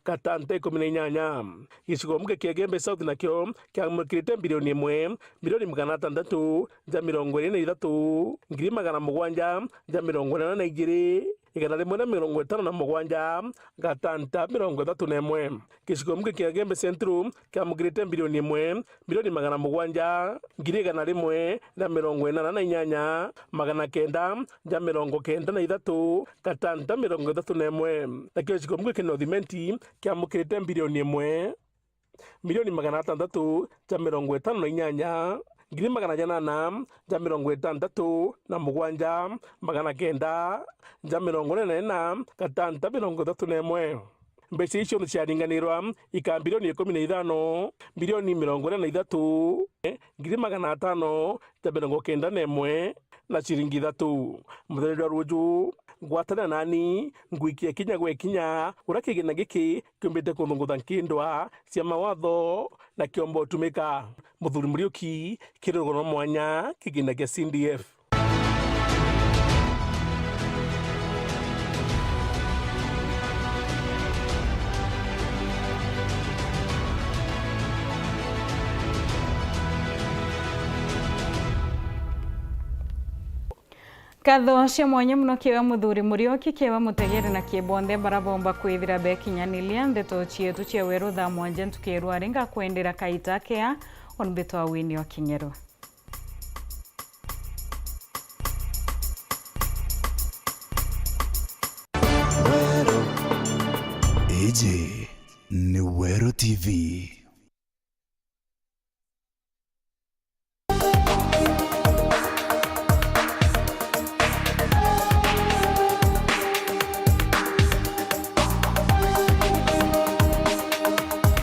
katante 18 gicigo mge Kiagembe South nakio kiamukirite bilioni 1 milioni 600 ja 23 ngiri 700 ja 42 igana rimwe na 57 gatanta 31 gicigo mge Kiagembe Central kiamukirite bilioni 1 milioni 700 ngiri igana rimwe na 48 magana kenda ja 93 gatanta 31 nakio gicigo mge Northimenti kiamukirite bilioni 1 milioni 600 ja 58 ngiri 800 ja 67 magana kenda ja 44 gatanta 31 mbeca icio ciaringanirwa ikambirioni 15 bilioni 43 ngiri 500 ja 91 na ciringi 3 muthenya ruju gwatana nani ngwikia kinya gwekinya urakigina giki kiumbite kunungutha nkindwa cia mawatho na kiombo tumika muthuri Muriuki kirugono mwanya kigina kia CDF. Katho cia mwanya muno kiwa muthuri Muriuki kiwa mutegere na kibonthe barabomba kwithira bekinyanilia ndeto cietu cia Weru Thaa Mugwanja tukirwa ringa kwendera kaita kea onbeto wa WINNIE wa Kinyeru. Weru. Eje ni Weru TV.